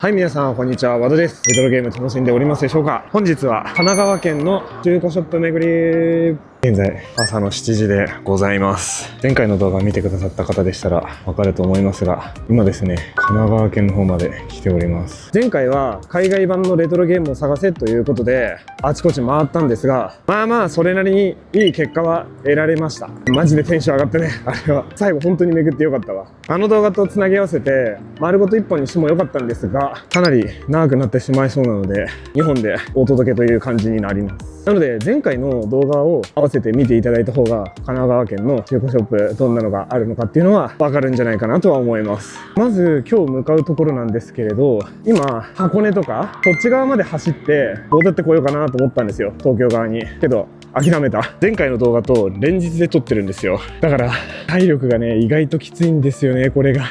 はい、皆さん、こんにちは。和田です。レトロゲーム楽しんでおりますでしょうか？本日は神奈川県の中古ショップ巡り。現在、朝の7時でございます。前回の動画を見てくださった方でしたらわかると思いますが、今ですね、神奈川県の方まで来ております。前回は海外版のレトロゲームを探せということで、あちこち回ったんですが、まあそれなりにいい結果は得られました。マジでテンション上がってね、あれは。最後本当に巡ってよかったわ。あの動画とつなぎ合わせて、丸ごと1本にしてもよかったんですが、かなり長くなってしまいそうなので、2本でお届けという感じになります。なので、前回の動画を合わせて見ていただいた方が、神奈川県の中古ショップ、どんなのがあるのかっていうのはわかるんじゃないかなとは思います。まず、今日向かうところなんですけれど、今、箱根とか、そっち側まで走って、戻ってこようかなと思ったんですよ、東京側に。けど、諦めた。前回の動画と連日で撮ってるんですよ。だから体力がね、意外ときついんですよね、これが。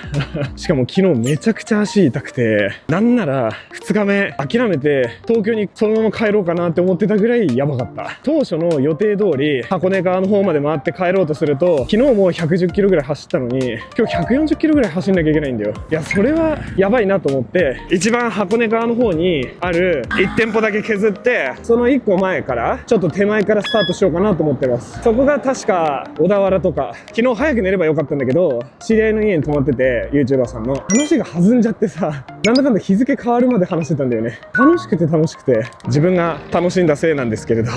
しかも昨日めちゃくちゃ足痛くて、なんなら2日目諦めて東京にそのまま帰ろうかなって思ってたぐらいやばかった。当初の予定通り箱根側の方まで回って帰ろうとすると、昨日も110キロぐらい走ったのに、今日140キロぐらい走んなきゃいけないんだよ。いや、それはやばいなと思って、一番箱根側の方にある1店舗だけ削って、その1個前から、ちょっと手前からスタートしようかなと思ってます。そこが確か小田原とか、昨日早く寝ればよかったんだけど、知り合いの家に泊まってて、YouTuber さんの話が弾んじゃってさ、なんだかんだ日付変わるまで話してたんだよね。楽しくて自分が楽しんだせいなんですけれど、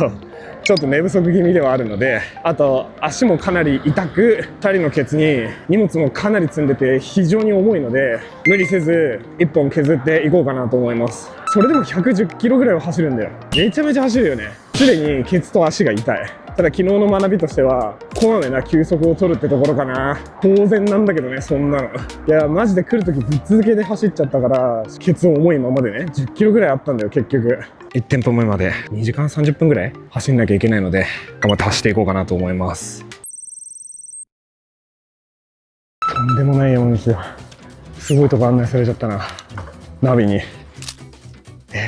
ちょっと寝不足気味ではあるので、あと足もかなり痛く、チャリのケツに荷物もかなり積んでて非常に重いので、無理せず1本削っていこうかなと思います。それでも110キロぐらいは走るんだよ。めちゃめちゃ走るよね。すでにケツと足が痛い。ただ昨日の学びとしては、こまめな休息を取るってところかな。当然なんだけどね、そんなの。いや、マジで来るときぶっ続けで走っちゃったから、ケツ重いままでね、10キロぐらいあったんだよ、結局。1店舗目まで2時間30分ぐらい走んなきゃいけないので、頑張って走っていこうかなと思います。とんでもない山道だ。すごいとこ案内されちゃったな。ナビに。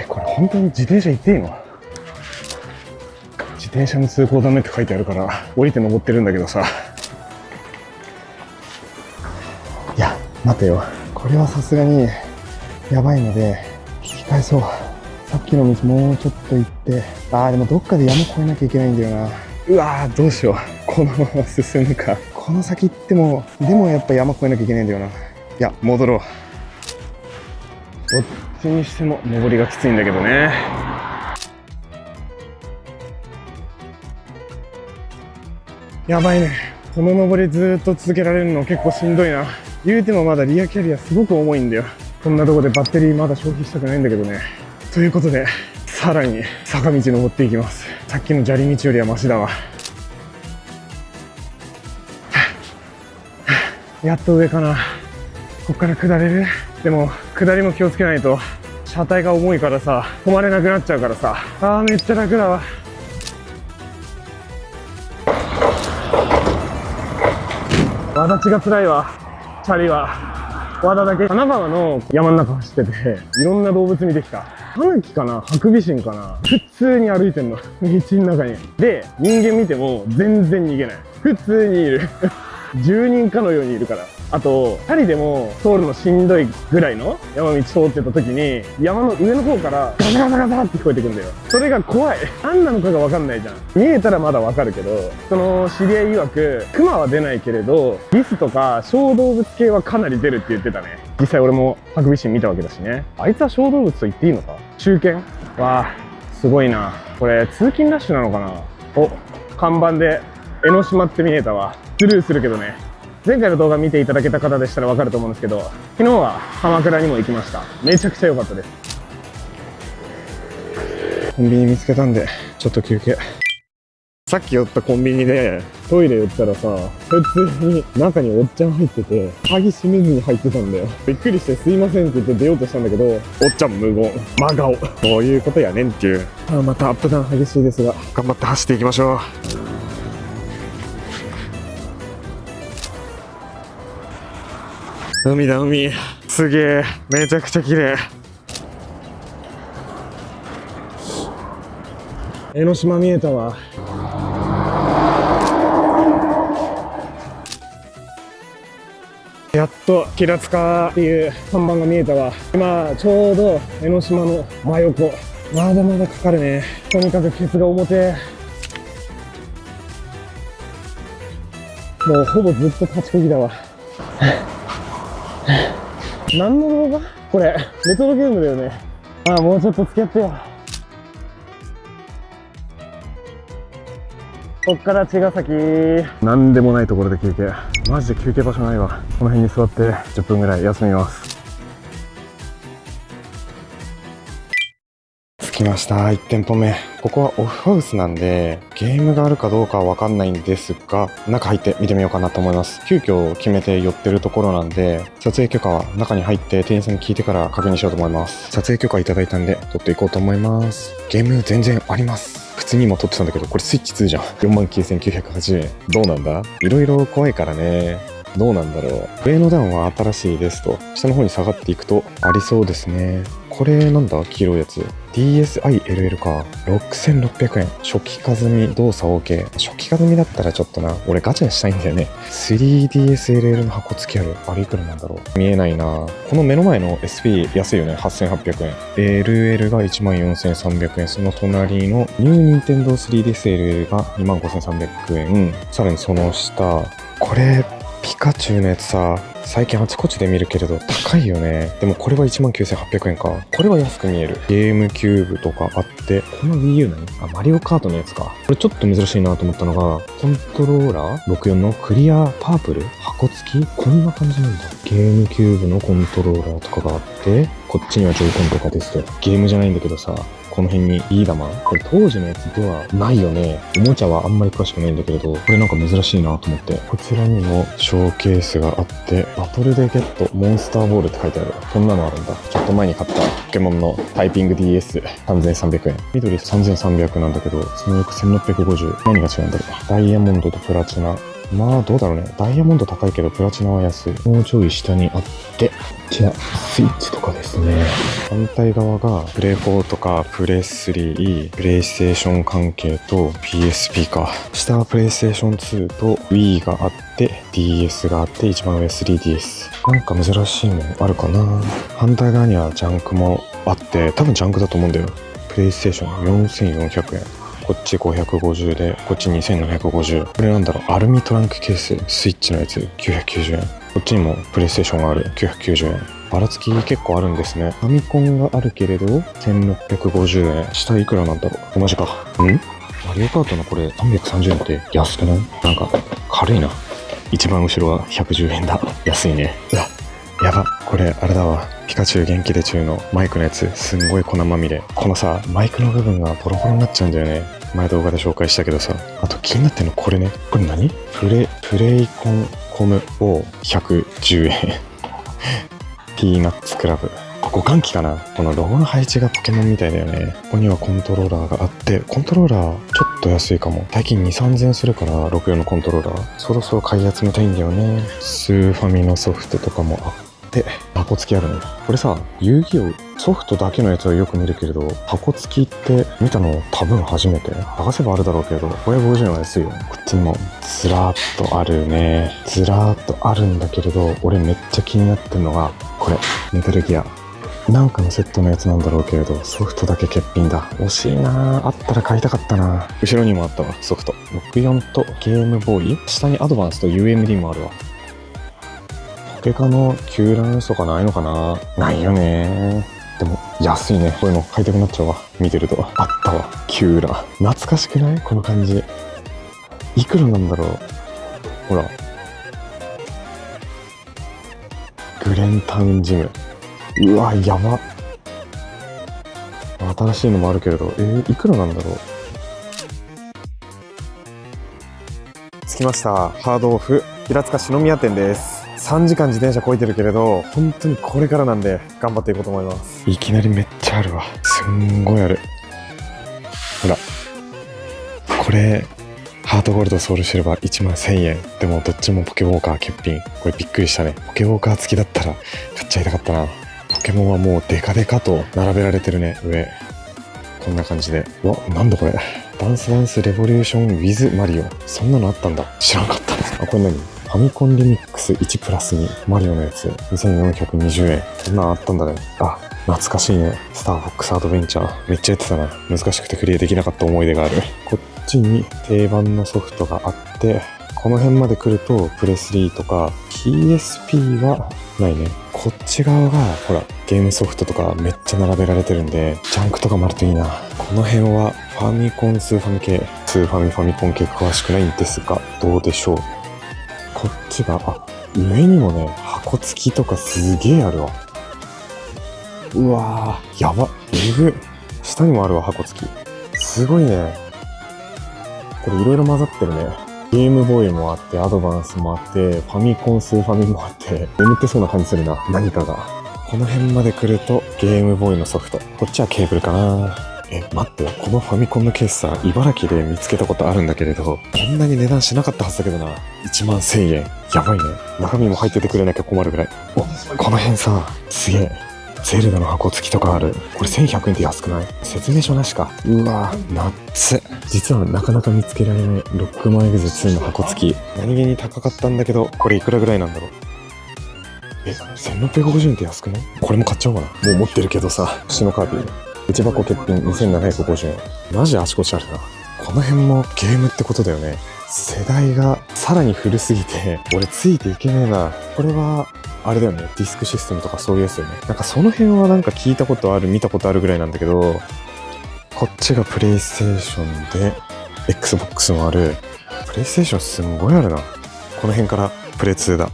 これ本当に自転車行っていいの？自転車の通行ダメって書いてあるから降りて登ってるんだけどさ。いや待てよ、これはさすがにやばいので引き返そう。さっきの道もうちょっと行って、でもどっかで山越えなきゃいけないんだよな。うわー、どうしよう。このまま進むか。この先行ってもでもやっぱ山越えなきゃいけないんだよな。いや戻ろう。どっちにしても登りがきついんだけどね。やばいね。この登りずーっと続けられるの結構しんどいな。言うてもまだリアキャリアすごく重いんだよ。こんなとこでバッテリーまだ消費したくないんだけどね。ということで、さらに坂道登っていきます。さっきの砂利道よりはマシだわ。やっと上かな。こっから下れる？でも、下りも気をつけないと。車体が重いからさ、止まれなくなっちゃうからさ。めっちゃ楽だわ。わだちが辛いわ、チャリは。和田だけ神奈川の山の中走ってて、いろんな動物見てきた。タヌキかな、ハクビシンかな、普通に歩いてんの、道の中に。で、人間見ても全然逃げない。普通にいる。10人かのようにいるから。あと、チャリでも通るのしんどいぐらいの山道通ってた時に、山の上の方からガサガサガサって聞こえてくるんだよ。それが怖い。何なのかがわかんないじゃん。見えたらまだわかるけど、その知り合い曰く、クマは出ないけれど、リスとか小動物系はかなり出るって言ってたね。実際俺もハクビシン見たわけだしね。あいつは小動物と言っていいのか？中堅？わあ、すごいな。これ通勤ラッシュなのかな？お、看板で江ノ島って見えたわ。スルーするけどね。前回の動画見ていただけた方でしたらわかると思うんですけど、昨日は鎌倉にも行きました。めちゃくちゃ良かったです。コンビニ見つけたんで、ちょっと休憩。さっき寄ったコンビニでトイレ寄ったらさ、普通に中におっちゃん入ってて、鍵閉めずに入ってたんだよ。びっくりしてすいませんって言って出ようとしたんだけど、おっちゃん無言、真顔。こういうことやねんっていう。またアップダウン激しいですが、頑張って走っていきましょう。海だ、海。すげえ。めちゃくちゃ綺麗。江ノ島見えたわ。やっと平塚っていう看板が見えたわ。今ちょうど江ノ島の真横。まだまだかかるね。とにかくケツが重てもうほぼずっと立ちこぎだわ。何の動画これ？レトロゲームだよね。ああ、もうちょっと付き合ってよ。こっから茅ヶ崎。なんでもないところで休憩。マジで休憩場所ないわ。この辺に座って10分ぐらい休みます。着きました。1店舗目。ここはオフハウスなんでゲームがあるかどうかはわかんないんですが、中入って見てみようかなと思います。急遽決めて寄ってるところなんで、撮影許可は中に入って店員さんに聞いてから確認しようと思います。撮影許可いただいたんで撮っていこうと思います。ゲーム全然あります。普通に今撮ってたんだけど、これスイッチ2じゃん。49,980円。どうなんだ？いろいろ怖いからね。どうなんだろう。上の段は新しいですと、下の方に下がっていくとありそうですね。これなんだ？黄色いやつ。DSiLL か。6600円。初期化済み、動作 OK。初期化済みだったらちょっとな、俺ガチャしたいんだよね。3DSLL の箱付きある。あれいくらなんだろう。見えないな。この目の前の SP 安いよね。8800円。LL が 14,300 円。その隣のニューニンテンドー 3DSLL が 25,300 円。さらにその下、これ、ピカチュウのやつさ、最近あちこちで見るけれど高いよね。でもこれは 19,800 円か。これは安く見える。ゲームキューブとかあって、この Wii U 何？マリオカートのやつか。これちょっと珍しいなと思ったのが、コントローラー64のクリアパープル箱付きこんな感じなんだ。ゲームキューブのコントローラーとかがあって、こっちにはジョイコンとかですと。ゲームじゃないんだけどさ、この辺にビー玉。これ当時のやつではないよね。おもちゃはあんまり詳しくないんだけれど、これなんか珍しいなと思って。こちらにもショーケースがあって、バトルでゲットモンスターボールって書いてある。こんなのあるんだ。ちょっと前に買ったポケモンのタイピング DS3300 円。緑3300なんだけど、その横1650。何が違うんだろう。ダイヤモンドとプラチナ。まあどうだろうね。ダイヤモンド高いけどプラチナは安い。もうちょい下にあって、こちらスイッチとかですね。反対側がプレイ4とかプレ3、プレイステーション関係と PSP か。下はプレイステーション2と Wii があって DS があって、一番上 3DS。なんか珍しいもんあるかな。反対側にはジャンクもあって、多分ジャンクだと思うんだよ。プレイステーション4,400円。こっち550で、こっち2,750。これなんだろう、アルミトランクケース、スイッチのやつ、990円。こっちにもプレイステーションがある、990円。ばらつき結構あるんですね。ファミコンがあるけれど、1,650円。下いくらなんだろう。同じか。マリオカートのこれ330円って安くない？なんか、軽いな。一番後ろは110円だ。安いね。うわ、やば。これ、あれだわ。ピカチュウ元気で中のマイクのやつ、すんごい粉まみれ。このさ、マイクの部分がボロボロになっちゃうんだよね。前動画で紹介したけどさ。あと気になってるのこれね。これ何？プレイコンコムを110円。ピーナッツクラブ。互換機かな。このロゴの配置がポケモンみたいだよね。ここにはコントローラーがあって、コントローラーちょっと安いかも。最近 2,3,000 円するから64のコントローラー。そろそろ買い集めたいんだよね。スーファミのソフトとかもあって、箱付きあるね。これさ、遊戯王ソフトだけのやつはよく見るけれど、箱付きって見たの多分初めて。探せばあるだろうけど、550円は安いよ。こっちにもずらーっとあるね。ずらーっとあるんだけれど、俺めっちゃ気になってるのが、これ、メタルギア。なんかのセットのやつなんだろうけれど、ソフトだけ欠品だ。惜しいなぁ。あったら買いたかったなぁ。後ろにもあったわ、ソフト。64とゲームボーイ。下にアドバンスと UMD もあるわ。ポケカの球団とかないのかな？ないよね。でも安いね。こういうの買いたくなっちゃうわ。見てると。あったわ。キューラ。懐かしくない？この感じ。いくらなんだろう。ほら。グレンタウンジム。うわ、やば。新しいのもあるけれど、いくらなんだろう。着きました。ハードオフ平塚四宮店です。3時間自転車こいてるけれど、本当にこれからなんで頑張っていこうと思います。いきなりめっちゃあるわ。すんごいある。ほら、これハートゴールドソウルシルバー 11,000 円。でもどっちもポケウォーカー欠品。これびっくりしたね。ポケウォーカー付きだったら買っちゃいたかったな。ポケモンはもうデカデカと並べられてるね。上こんな感じで。うわ、なんだこれ。ダンスレボリューション with マリオ。そんなのあったんだ。知らんかった。あ、これ何？ファミコンリミックス1プラス2マリオのやつ2420円。こんなんあったんだね。あ、懐かしいね。スターフォックスアドベンチャーめっちゃやってたな。難しくてクリアできなかった思い出がある。こっちに定番のソフトがあって、この辺まで来るとプレスリーとか PSP はないね。こっち側がほらゲームソフトとかめっちゃ並べられてるんで、ジャンクとかもあるといいな。この辺はファミコン、スーファミ系、スーファミ、ファミコン系詳しくないんですが、どうでしょう。こっちが、あ、上にもね、箱付きとかすげえあるわ。うわー、やば。えぐ。下にもあるわ、箱付き。すごいね。これいろいろ混ざってるね。ゲームボーイもあって、アドバンスもあって、ファミコン、スーファミもあって、眠ってそうな感じするな、何かが。この辺まで来ると、ゲームボーイのソフト。こっちはケーブルかな。待って、このファミコンのケースさ、茨城で見つけたことあるんだけれど、こんなに値段しなかったはずだけどな。1万1000円。やばいね。中身も入っててくれなきゃ困るぐらい。お、この辺さ、すげえ。ゼルダの箱付きとかある。これ1100円って安くない？説明書なしか。うわぁ、ナッツ。実はなかなか見つけられないロックマンエグゼ2の箱付き。何気に高かったんだけど、これいくらぐらいなんだろう。1650円って安くない？これも買っちゃおうかな。もう持ってるけどさ、シノカービィ。内箱欠品2750円。マジあちこちあるな。この辺もゲームってことだよね。世代がさらに古すぎて、俺ついていけねえな。これは、あれだよね。ディスクシステムとかそういうやつだよね。なんかその辺はなんか聞いたことある、見たことあるぐらいなんだけど、こっちがプレイステーションで、Xbox もある。プレイステーションすんごいあるな。この辺からプレイ2だ。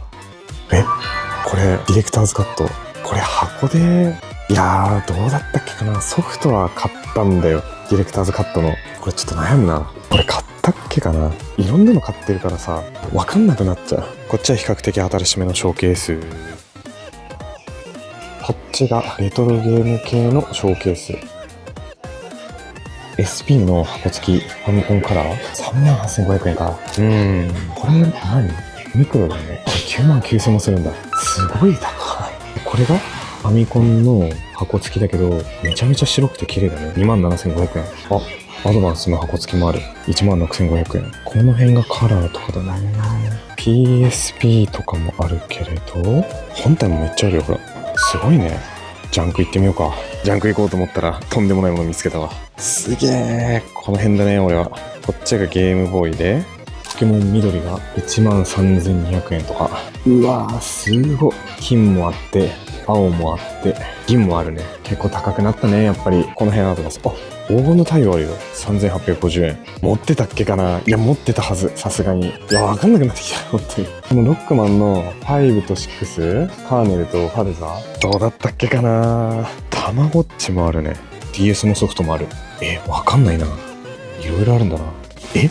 これ、ディレクターズカット。これ箱で、いやー、どうだったっけかな。ソフトは買ったんだよ。ディレクターズカットの。これちょっと悩むな。これ買ったっけかな。いろんなの買ってるからさ、わかんなくなっちゃう。こっちは比較的新しめのショーケース。こっちがレトロゲーム系のショーケース。SP の箱付きファミコンカラー 38,500 円か。これ何？ミクロだよね。これ99,000もするんだ。すごい高い。これがファミコンの箱付きだけど、めちゃめちゃ白くて綺麗だね。27,500 円。あ、アドバンスの箱付きもある。16,500 円。この辺がカラーとかだね。PSP とかもあるけれど、本体もめっちゃあるよ、ほら。すごいね。ジャンク行ってみようか。ジャンク行こうと思ったら、とんでもないもの見つけたわ。すげえ。この辺だね、俺は。こっちがゲームボーイで、ポケモン緑が 13,200 円とか。うわー、すごい。金もあって、青もあって、銀もあるね。結構高くなったね、やっぱり。この辺あとます。あ、黄金の太陽あるよ。3,850 円。持ってたっけかな？いや、持ってたはず。さすがに。いや、わかんなくなってきた、本当に。このロックマンの5と6、カーネルとファルザ、どうだったっけかな？たまごっちもあるね。DS のソフトもある。わかんないな。いろいろあるんだな。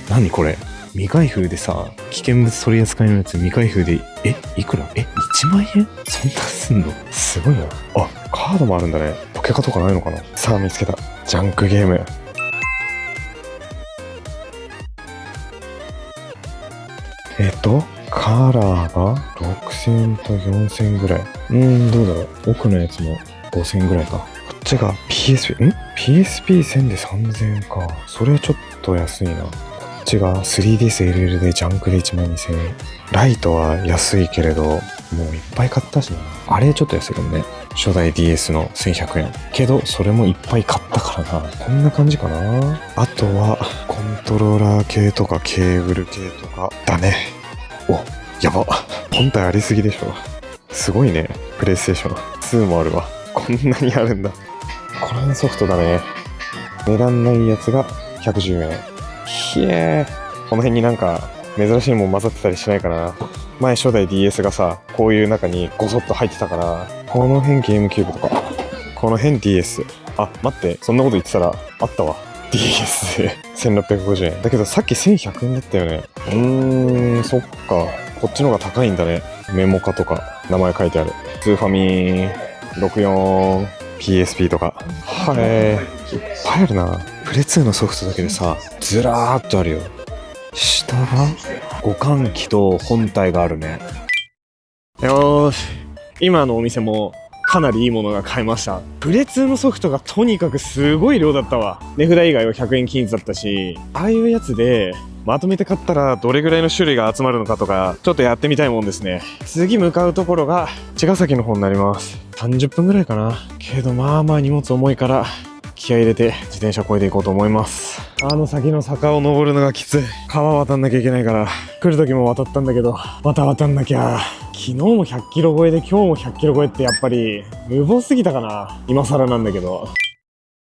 何これ？未開封でさ、危険物取り扱いのやつ未開封で、いくら？1万円？そんなすんの？すごいな。あ、カードもあるんだね。ポケカとかないのかな？さあ見つけた。ジャンクゲーム。カラーが6,000と4,000ぐらい。どうだろう。奥のやつも5,000ぐらいか。こっちが PSP、PSP1000 で3,000円か。それはちょっと安いな。こっちが 3DSLL でジャンクで12,000円。ライトは安いけれど、もういっぱい買ったしな。あれちょっと安いかもね。初代 DS の1100円。けど、それもいっぱい買ったからな。こんな感じかな。あとは、コントローラー系とかケーブル系とかだね。お、やば。本体ありすぎでしょ。すごいね。プレイステーション2もあるわ。こんなにあるんだ。これのソフトだね。値段ないやつが110円。ひえー。この辺になんか珍しいもん混ざってたりしないかな。前初代 DS がさ、こういう中にゴソッと入ってたから、この辺ゲームキューブとか、この辺 DS。あ、待って、そんなこと言ってたらあったわ。DS 1650円。だけどさっき1100円だったよね。そっか。こっちの方が高いんだね。メモ化とか名前書いてある。スーファミ64 PSP とか。いっぱいあるな。プレ2のソフトだけでさ、ずらーっとあるよ。下が互換機と本体があるね。よーし。今のお店もかなりいいものが買えました。プレ2のソフトがとにかくすごい量だったわ。値札以外は100円均一だったし、ああいうやつでまとめて買ったらどれぐらいの種類が集まるのかとか、ちょっとやってみたいもんですね。次向かうところが茅ヶ崎の方になります。30分ぐらいかな。けどまあまあ荷物重いから気合い入れて自転車越えていこうと思います。あの先の坂を登るのがきつい。川渡んなきゃいけないから、来る時も渡ったんだけど、また渡んなきゃ。昨日も100キロ超えで今日も100キロ超えってやっぱり無謀すぎたかな。今更なんだけど。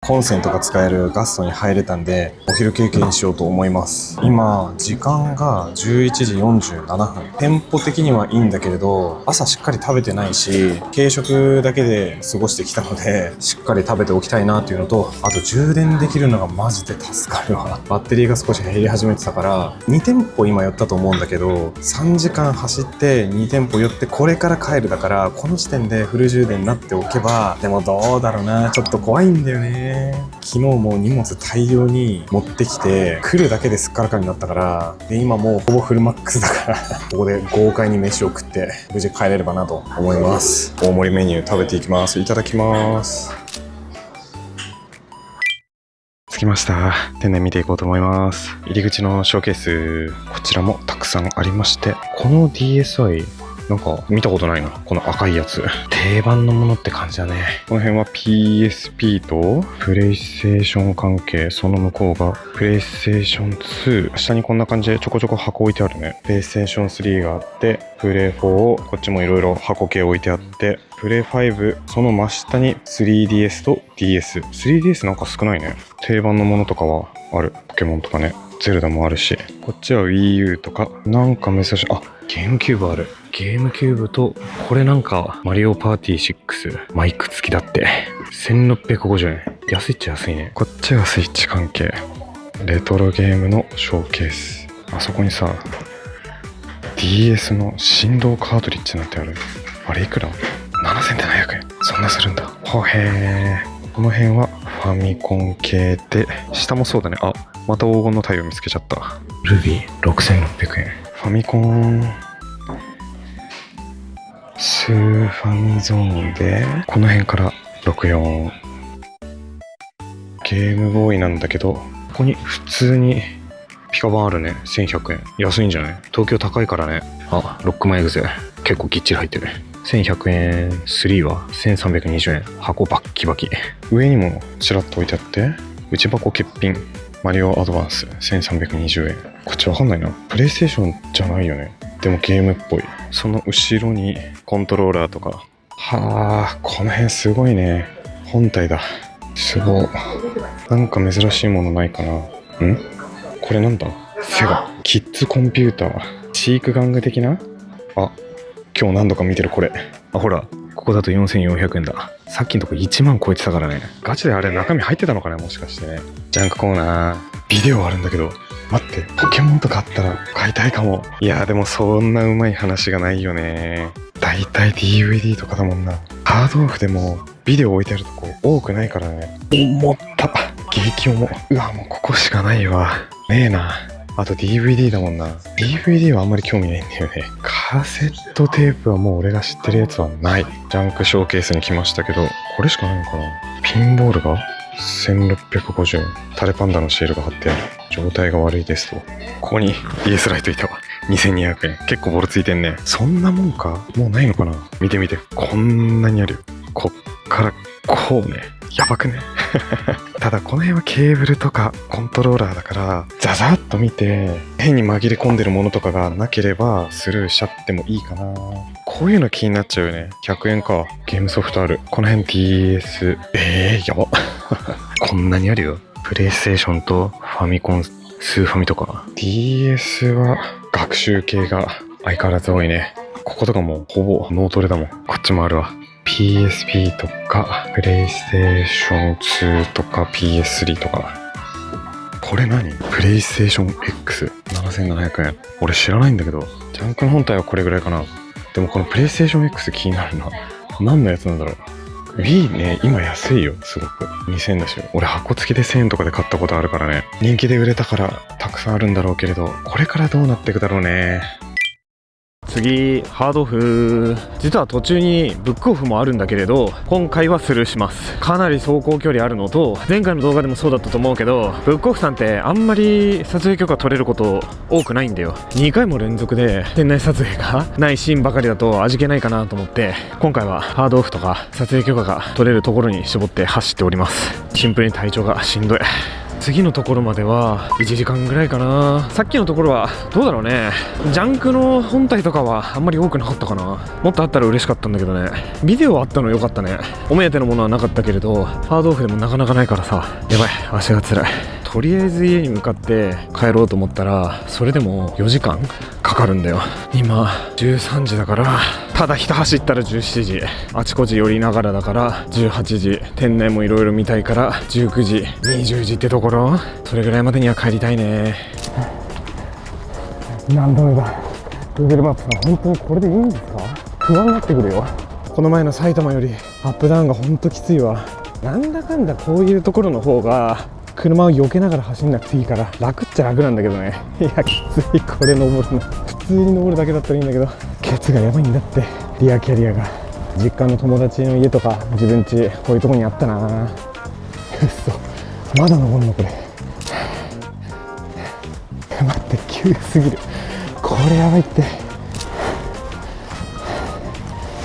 コンセントが使えるガストに入れたんで、お昼休憩にしようと思います。今、時間が11時47分。テンポ的にはいいんだけれど、朝しっかり食べてないし、軽食だけで過ごしてきたので、しっかり食べておきたいなっていうのと、あと充電できるのがマジで助かるわ。バッテリーが少し減り始めてたから、2店舗今寄ったと思うんだけど、3時間走って2店舗寄ってこれから帰るだから、この時点でフル充電になっておけば、でもどうだろうな、ちょっと怖いんだよね。昨日も荷物大量に持ってきて来るだけですっからかになったから、で今もうほぼフルマックスだからここで豪快に飯を食って無事帰れればなと思います。大盛りメニュー食べていきます。いただきます。着きました。店内見ていこうと思います。入り口のショーケース、こちらもたくさんありまして、この DSiなんか見たことないな。この赤いやつ。定番のものって感じだね。この辺は PSP とプレイステーション関係。その向こうがプレイステーション2。下にこんな感じでちょこちょこ箱置いてあるね。プレイステーション3があって、プレイ4をこっちもいろいろ箱系置いてあって、プレイ5、その真下に 3DS と DS。3DS なんか少ないね。定番のものとかはある。ポケモンとかね。ゼルダもあるし。こっちは Wii U とか、なんか珍しい。あ、ゲームキューブある。ゲームキューブと、これなんか、マリオパーティー6、マイク付きだって。1650円。安いっちゃ安いね。こっちはスイッチ関係。レトロゲームのショーケース。あそこにさ、DS の振動カートリッジなんてある。あれいくら ?7700 円。そんなするんだ。ほへー。この辺はファミコン系で、下もそうだね。あ、また黄金の太陽見つけちゃった。ルビー6600円。ファミコン、スーファミゾーンで、この辺から64。ゲームボーイなんだけど、ここに普通にピカバンあるね。1100円。安いんじゃない？東京高いからね。あ、ロックマンエグゼ。結構ぎっちり入ってる。1100円。3は1320円。箱バッキバキ。上にもちらっと置いてあって、内箱欠品。マリオアドバンス1320円。こっちわかんないな。プレイステーションじゃないよね。でもゲームっぽい。その後ろにコントローラーとか。はあ、この辺すごいね。本体だ。すごい。なんか珍しいものないかな。これなんだ？セガ。キッズコンピューター。チーク玩具的な？あ、今日何度か見てるこれ。あ、ほら。ここだと4400円だ。さっきのとこ1万超えてたからね。ガチであれ中身入ってたのかな、もしかしてね。ジャンクコーナー。ビデオあるんだけど。待って、ポケモンとかあったら買いたいかも。いやーでもそんなうまい話がないよね。だいたい DVD とかだもんな。ハードオフでもビデオ置いてあるとこ多くないからね。思った。激重。うわ、もうここしかないわ。ねえな。あと DVD だもんな。DVD はあんまり興味ないんだよね。カセットテープはもう俺が知ってるやつはない。ジャンクショーケースに来ましたけど、これしかないのかな。ピンボールが1650円。タレパンダのシールが貼ってある。状態が悪いですと。ここに DS ライトいたわ。2200円。結構ボロついてんね。そんなもんか？もうないのかな。見てみて。こんなにあるよ。こっからこうね。やばくね。ただこの辺はケーブルとかコントローラーだからザザッと見て変に紛れ込んでるものとかがなければスルーしちゃってもいいかな。こういうの気になっちゃうよね。100円か。ゲームソフトある。この辺 DS。やば。こんなにあるよ。プレイステーションとファミコン、スーファミとか。DS は学習系が相変わらず多いね。こことかもほぼ脳トレだもん。こっちもあるわ。PSP とか、プレイステーション2とか PS3 とか。これ何？プレイステーション X7700 円。俺知らないんだけど。ジャンクの本体はこれぐらいかな。でもこのプレイステーション X 気になるな。何のやつなんだろう。Wii ね、今安いよ、すごく。2000円だし。俺箱付きで1000円とかで買ったことあるからね。人気で売れたからたくさんあるんだろうけれど、これからどうなっていくだろうね。次ハードオフ。実は途中にブックオフもあるんだけれど、今回はスルーします。かなり走行距離あるのと、前回の動画でもそうだったと思うけど、ブックオフさんってあんまり撮影許可取れること多くないんだよ。2回も連続で店内撮影がないシーンばかりだと味気ないかなと思って、今回はハードオフとか撮影許可が取れるところに絞って走っております。シンプルに体調がしんどい。次のところまでは1時間ぐらいかな。さっきのところはどうだろうね。ジャンクの本体とかはあんまり多くなかったかな。もっとあったら嬉しかったんだけどね。ビデオあったのよかったね。お目当てのものはなかったけれど、ハードオフでもなかなかないからさ、やばい、足が辛い。とりあえず家に向かって帰ろうと思ったら、それでも4時間かかるんだよ。今13時だから、ただひた走ったら17時、あちこち寄りながらだから18時、店内もいろいろ見たいから19時、20時ってところ。それぐらいまでには帰りたいね。何度目だ。 Google マップさん、本当にこれでいいんですか？不安になってくるよ。この前の埼玉よりアップダウンが本当きついわ。なんだかんだこういうところの方が車を避けながら走んなくていいから楽っちゃ楽なんだけどね。いやきつい。これ登るの普通に登るだけだったらいいんだけど、ケツがやばいんだって。リアキャリアが。実家の友達の家とか自分家こういうとこにあったな。うっそ、まだ登るのこれ。待って、急すぎる。これやばいって。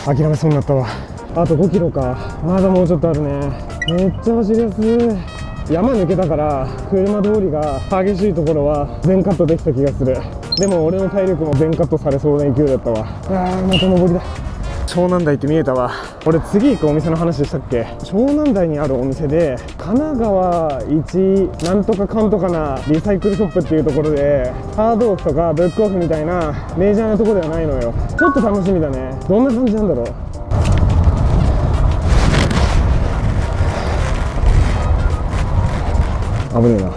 諦めそうになったわ。あと5キロか。まだもうちょっとあるね。めっちゃ走りやすい。山抜けたから車通りが激しいところは全カットできた気がする。でも俺の体力も全カットされそうな勢いだったわ。また上りだ。湘南台って見えたわ。俺次行くお店の話でしたっけ？湘南台にあるお店で神奈川一なんとかかんとかなリサイクルショップっていうところで、ハードオフとかブックオフみたいなメジャーなところではないのよ。ちょっと楽しみだね。どんな感じなんだろう。危ねえな。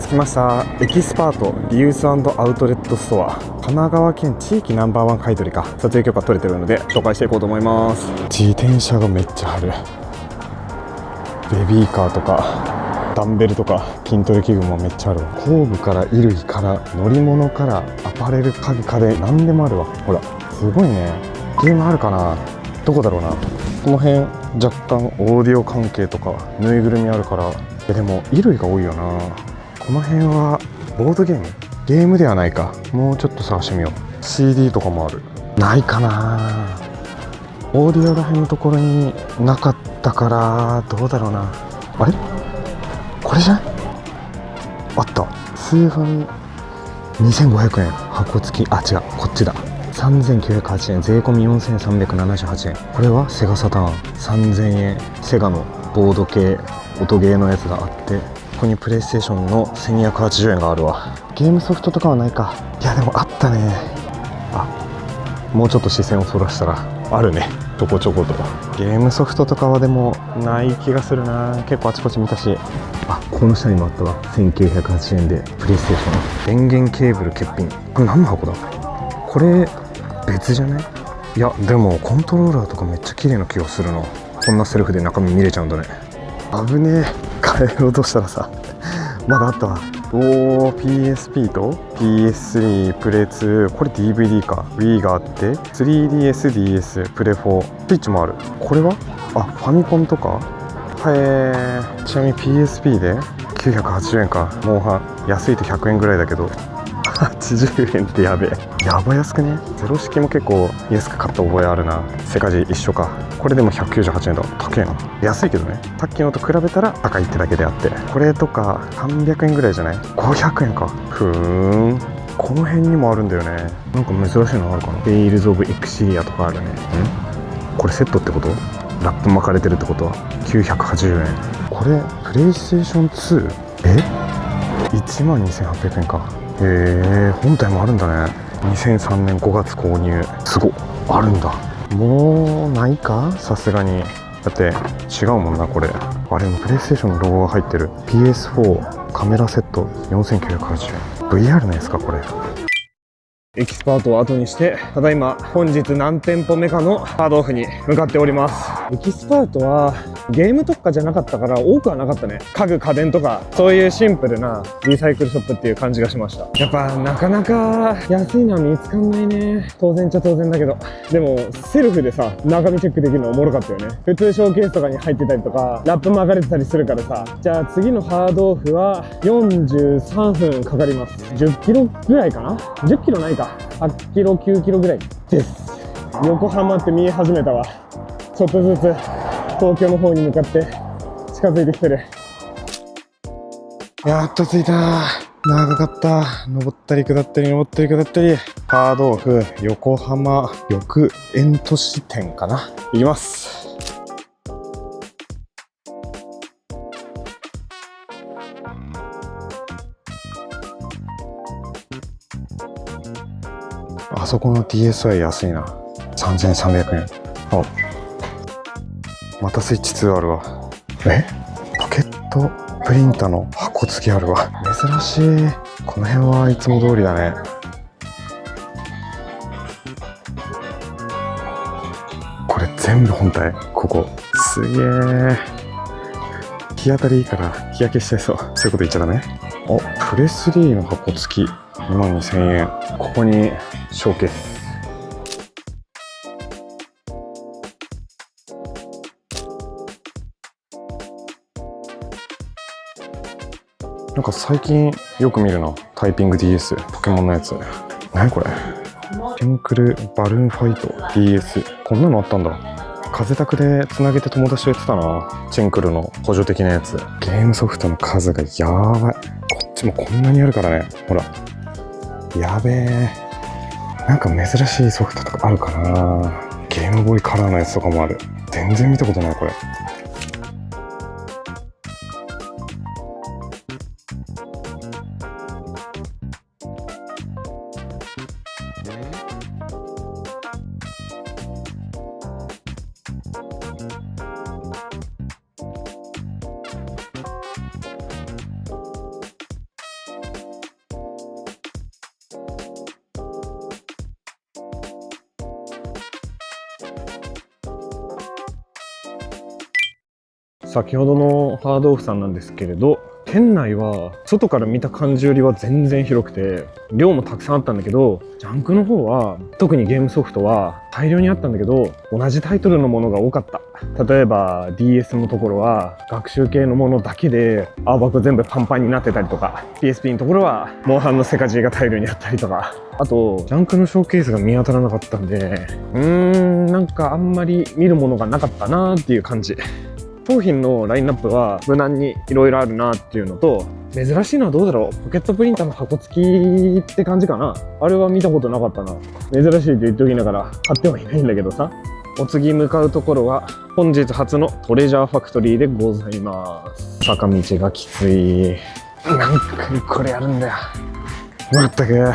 着きました。エキスパートリユース&アウトレットストア、神奈川県地域ナンバー1買取か。撮影許可取れてるので紹介していこうと思います。自転車がめっちゃある。ベビーカーとかダンベルとか筋トレ器具もめっちゃあるわ。工具から衣類から乗り物からアパレル家具家電何でもあるわ。ほらすごいね。ゲームあるかな。どこだろうな。この辺若干オーディオ関係とかぬいぐるみあるから。でも衣類が多いよな。この辺はボードゲーム？ゲームではないか。もうちょっと探してみよう。 CD とかもある。ないかな。オーディオら辺のところになかったからどうだろうな。あれこれじゃない？あった。スーファミ2500円箱付き。あ違う、こっちだ。3908円、税込み4378円。これはセガサターン3000円。セガのボード系音ゲーのやつがあって、ここにプレイステーションの1280円があるわ。ゲームソフトとかはないか。いやでもあったね。あ、もうちょっと視線をそらしたらあるね、ちょこちょこと。ゲームソフトとかはでもない気がするな。結構あちこち見たし。あ、この下にもあったわ。1980円でプレイステーション。電源ケーブル欠品。これ何の箱だ。これ別じゃない？いやでもコントローラーとかめっちゃ綺麗な気がするな。こんなセルフで中身見れちゃうんだね。危ねえ。帰ろうとしたらさまだあったわ。おー、 PSP と PS3 プレ2、これ DVD か。 Wii があって 3DS、DS、プレ4、スイッチもある。これはファミコンとか。へえ。ちなみに PSP で980円か。もう安いと100円ぐらいだけど80円ってやべえ。やば安くね。ゼロ式も結構安く買った覚えあるな。セガジ一緒か。これでも198円だ。高えな。安いけどね。さっきのと比べたら高いってだけであって、これとか300円ぐらいじゃない？ 500 円か。この辺にもあるんだよね。なんか珍しいのあるかな。テイルズ・オブ・エクシリアとかあるね。これセットってこと？ラップ巻かれてるってことは980円。これプレイステーション 2？ 12,800円か。へえ、本体もあるんだね。2003年5月購入。すごっ、あるんだ。もうないか、さすがに。だって違うもんなこれ。あれもプレイステーションのロゴが入ってる。 PS4 カメラセット4980円。VR のやつかこれ。エキスパートを後にして、ただいま本日何店舗目かのハードオフに向かっております。エキスパートはゲーム特化じゃなかったから多くはなかったね。家具家電とかそういうシンプルなリサイクルショップっていう感じがしました。やっぱなかなか安いのは見つかんないね。当然っちゃ当然だけど、でもセルフでさ中身チェックできるのおもろかったよね。普通ショーケースとかに入ってたりとかラップ巻かれてたりするからさ、じゃあ次のハードオフは43分かかります。10キロぐらいかな。10キロないか、8キロ9キロぐらいです。横浜って見え始めたわ。ちょっとずつ東京の方に向かって近づいてきてる。やっと着いた。長かった。登ったり下ったり登ったり下ったり。ハードオフ横浜緑園都市店かな。行きます。あそこの DSi 安いな。3300円。あ、またスイッチ2あるわ。ポケットプリンターの箱付きあるわ。珍しい。この辺はいつも通りだね。これ全部本体。ここすげえ。日当たりいいから日焼けしちゃいそう。そういうこと言っちゃダメ。お、プレスリーの箱付き22,000円。ここにショーケース。なんか最近よく見るな。タイピング DS ポケモンのやつ。何これ。シンクルバルーンファイト DS。こんなのあったんだ。風タクでつなげて友達とやってたな。チンクルの補助的なやつ。ゲームソフトの数がやばい。こっちもこんなにあるからね。ほらやべえ。なんか珍しいソフトとかあるかな。ゲームボーイカラーのやつとかもある。全然見たことないこれ。先ほどのハードオフさんなんですけれど、店内は外から見た感じよりは全然広くて量もたくさんあったんだけど、ジャンクの方は特にゲームソフトは大量にあったんだけど、同じタイトルのものが多かった。例えば DS のところは学習系のものだけで箱全部パンパンになってたりとか、 PSP のところはモンハンのセカジーが大量にあったりとか、あとジャンクのショーケースが見当たらなかったんで、なんかあんまり見るものがなかったなーっていう感じ。商品のラインナップは無難にいろいろあるなっていうのと、珍しいのはどうだろう。ポケットプリンターの箱付きって感じかな。あれは見たことなかったな。珍しいって言っておきながら買ってはいないんだけどさ。お次向かうところは本日初のトレジャーファクトリーでございます。坂道がきつい。何回これやるんだよ。まったく。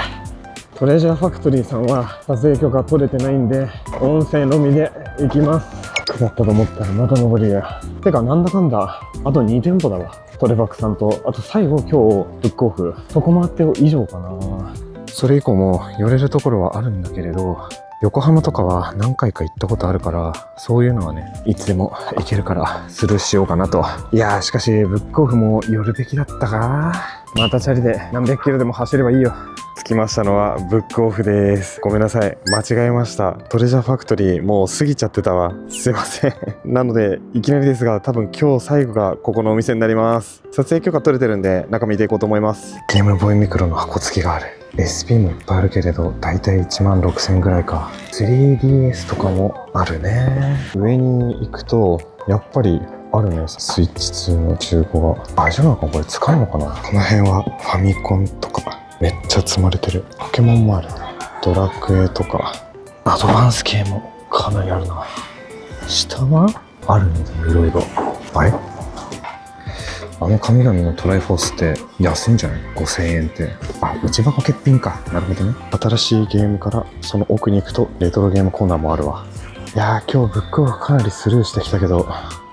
トレジャーファクトリーさんは撮影許可取れてないんで音声のみで行きます。下ったと思ったらまた登りだよ。てかなんだかんだあと2店舗だわ。トレバックさんと、あと最後今日ブックオフ。そこ回って以上かな。それ以降も寄れるところはあるんだけれど、横浜とかは何回か行ったことあるから、そういうのはねいつでも行けるからスルーしようかなと。いやー、しかしブックオフも寄るべきだったか。またチャリで何百キロでも走ればいいよ。着きましたのはブックオフです。ごめんなさい、間違えました。トレジャーファクトリーもう過ぎちゃってたわ。すいませんなのでいきなりですが、多分今日最後がここのお店になります。撮影許可取れてるんで中見ていこうと思います。ゲームボーイミクロの箱付きがある。 SP もいっぱいあるけれど、だいたい16,000ぐらいか。 3DS とかもあるね。上に行くとやっぱりあるね、スイッチ2の中古が。大丈夫なのかこれ、使うのかな。この辺はファミコンとかめっちゃ積まれてる。ポケモンもあるね。ドラクエとかアドバンス系もかなりあるな。下はあるんだ、いろいろ。あれ、あの神々のトライフォースって安いんじゃない？ 5,000 円って。あ、内箱欠品か。なるほどね。新しいゲームからその奥に行くとレトロゲームコーナーもあるわ。いやー、今日ブックオフかなりスルーしてきたけど、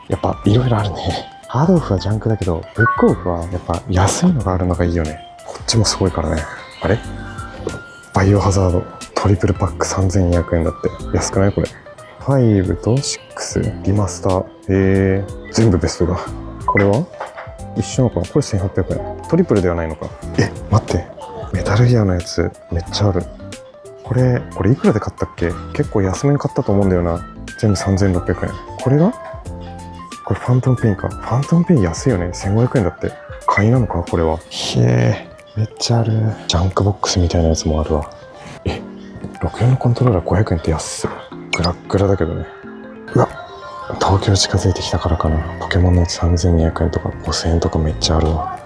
やっぱいろいろあるね。ハードオフはジャンクだけど、ブックオフはやっぱ安いのがあるのがいいよね。こっちもすごいからね。あれ？バイオハザードトリプルパック3200円だって。安くないこれ。5と6リマスター。全部ベストだ。これは一緒のかな。これ1800円。トリプルではないのか。待って、メタルギアのやつめっちゃある。これいくらで買ったっけ。結構安めに買ったと思うんだよな。全部3600円。これがこれファントムペインか。ファントムペイン安いよね。1500円だって。買いなのかこれは。めっちゃある。ジャンクボックスみたいなやつもあるわ。64のコントローラー500円って安い。グラッグラだけどね。うわ、東京近づいてきたからかな。ポケモンのやつ3200円とか5000円とかめっちゃあるわ。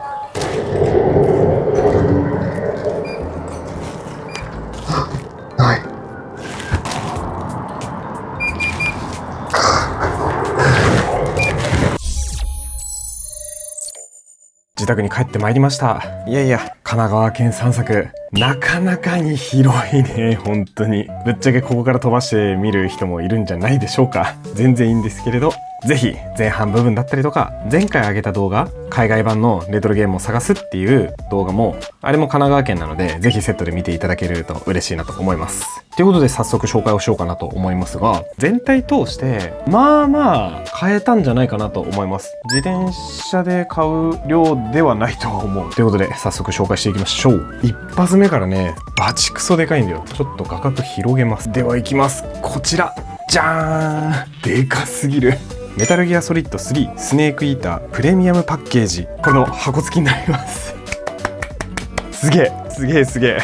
ない。自宅に帰ってまいりました。いやいや、神奈川県散策、なかなかに広いね。本当にぶっちゃけここから飛ばして見る人もいるんじゃないでしょうか。全然いいんですけれど、ぜひ前半部分だったりとか、前回上げた動画、海外版のレトロゲームを探すっていう動画も、あれも神奈川県なので、ぜひセットで見ていただけると嬉しいなと思います。ということで早速紹介をしようかなと思いますが、全体通してまあ買えたんじゃないかなと思います。自転車で買う量ではないとは思う。ということで早速紹介していきましょう。一発目からね、バチクソでかいんだよ。ちょっと画角広げます。ではいきます。こちらじゃーん、でかすぎる。メタルギアソリッド3スネークイータープレミアムパッケージ、これの箱付きになります。すげえ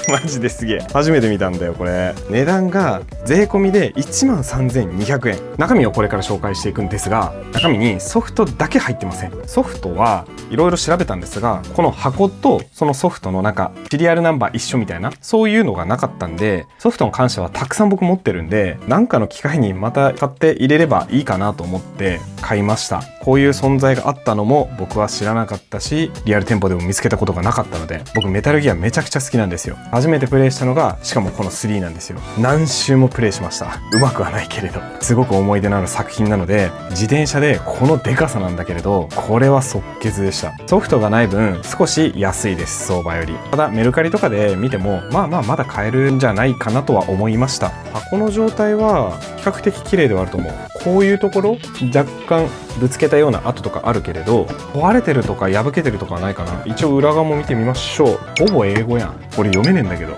マジですげえ。初めて見たんだよこれ。値段が税込みで 13,200 円。中身をこれから紹介していくんですが、中身にソフトだけ入ってません。ソフトはいろいろ調べたんですが、この箱とそのソフトの中シリアルナンバー一緒みたいな、そういうのがなかったんで、ソフトの感謝はたくさん僕持ってるんで、なんかの機会にまた買って入れればいいかなと思って買いました。こういう存在があったのも僕は知らなかったし、リアル店舗でも見つけたことがなかったので、僕メタルギアめちゃくちゃ好きなんですよ。初めてプレイしたのがしかもこの3なんですよ。何周もプレイしました。うまくはないけれどすごく思い出のある作品なので、自転車でこのデカさなんだけれど、これは即決でした。ソフトがない分少し安いです、相場より。ただメルカリとかで見てもまだ買えるんじゃないかなとは思いました。箱の状態は比較的綺麗ではあると思う。こういうところ若干ぶつけたような跡とかあるけれど、壊れてるとか破けてるとかはないかな。一応裏側も見てみましょう。ほぼ英語やん。これ読めねえんだけど、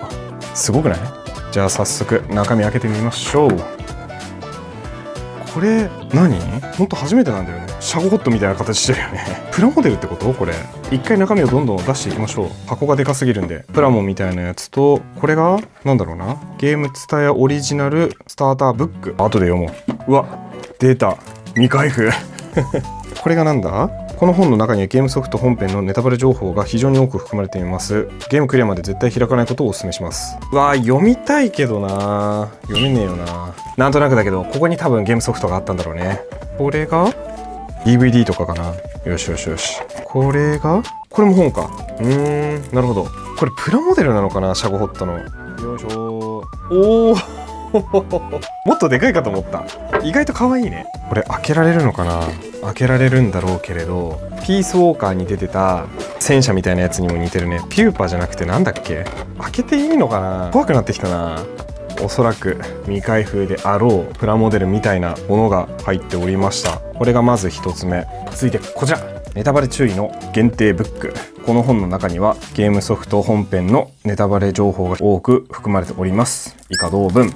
すごくない？じゃあ早速中身開けてみましょう。これ何？ほんと初めてなんだよね。シャゴホットみたいな形してるよね。プラモデルってこと？これ一回中身をどんどん出していきましょう。箱がでかすぎるんで。プラモみたいなやつと、これがなんだろうな、ゲームツタヤオリジナルスターターブック。後で読もう。うわ、出た、未開封。これがなんだ？この本の中にはゲームソフト本編のネタバレ情報が非常に多く含まれています。ゲームクリアまで絶対開かないことをお勧めします。うわー、読みたいけどな、読めねえよな。なんとなくだけどここに多分ゲームソフトがあったんだろうね。これが DVD とかかな。よし。これも本か。なるほど。これプラモデルなのかな、シャゴホットの。よいしょ。おーもっとでかいかと思った。意外と可愛いね。これ開けられるのかな。開けられるんだろうけれど、ピースウォーカーに出てた戦車みたいなやつにも似てるね。ピューパじゃなくてなんだっけ。開けていいのかな。怖くなってきたな。おそらく未開封であろうプラモデルみたいなものが入っておりました。これがまず一つ目。続いてこちら、ネタバレ注意の限定ブック。この本の中にはゲームソフト本編のネタバレ情報が多く含まれております。以下同文。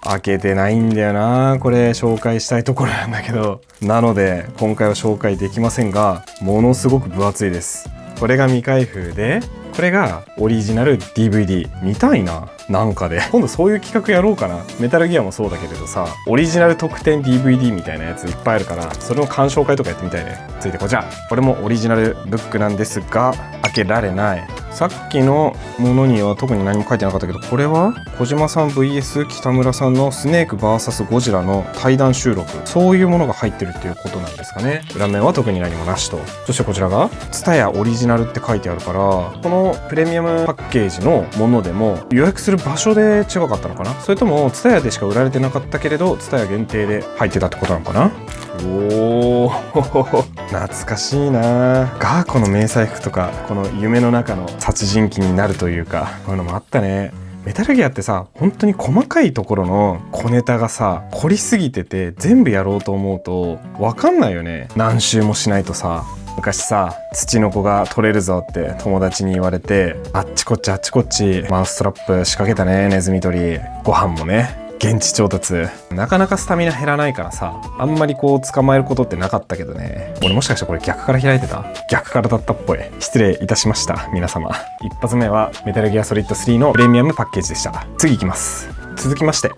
開けてないんだよな、これ紹介したいところなんだけど。なので今回は紹介できませんが、ものすごく分厚いです。これが未開封で、これがオリジナル DVD。 見たいな、なんかで今度そういう企画やろうかな。メタルギアもそうだけれどさ、オリジナル特典 DVD みたいなやついっぱいあるから、それの鑑賞会とかやってみたいね。続いてこちら、これもオリジナルブックなんですが開けられない。さっきのものには特に何も書いてなかったけど、これは小島さん vs 北村さんのスネーク VS ゴジラの対談収録、そういうものが入ってるっていうことなんですかね。裏面は特に何もなしと。そしてこちらがTSUTAYAオリジナルって書いてあるから、このプレミアムパッケージのものでも予約する場所で違かったのかな。それともTSUTAYAでしか売られてなかったけれどTSUTAYA限定で入ってたってことなのかな。おー懐かしいな。ガーコの迷彩服とか、この夢の中の殺人鬼になるというか、こういうのもあったね。メタルギアってさ、本当に細かいところの小ネタがさ凝りすぎてて、全部やろうと思うと分かんないよね。何周もしないとさ。昔さ、ツチノコが取れるぞって友達に言われて、あっちこっちあっちこっちマウストラップ仕掛けたね、ネズミ捕り。ご飯もね、現地調達。なかなかスタミナ減らないからさ、あんまりこう捕まえることってなかったけどね。俺もしかしてこれ逆から開いてた？逆からだったっぽい。失礼いたしました皆様。一発目はメタルギアソリッド3のプレミアムパッケージでした。次いきます。続きまして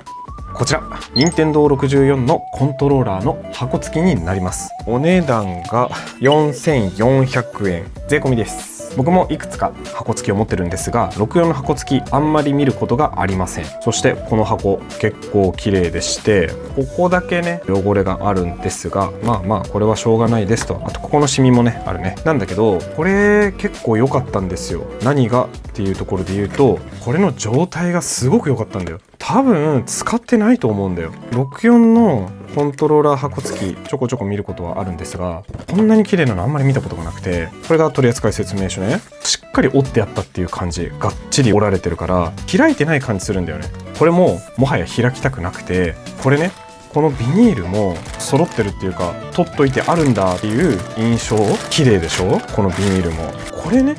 こちら、任天堂64のコントローラーの箱付きになります。お値段が4400円税込みです。僕もいくつか箱付きを持ってるんですが、64の箱付きあんまり見ることがありません。そしてこの箱結構綺麗でして、ここだけね汚れがあるんですが、まあこれはしょうがないですと。あとここのシミもねあるね。なんだけどこれ結構良かったんですよ。何がっていうところで言うと、これの状態がすごく良かったんだよ。多分使ってないと思うんだよ。64のコントローラー箱付きちょこちょこ見ることはあるんですが、こんなに綺麗なのあんまり見たことがなくて、これが取扱説明書ね。しっかり折ってやったっていう感じ、がっちり折られてるから開いてない感じするんだよね。これももはや開きたくなくて、これね、このビニールも揃ってるっていうか取っといてあるんだっていう印象。綺麗でしょこのビニールも。これね、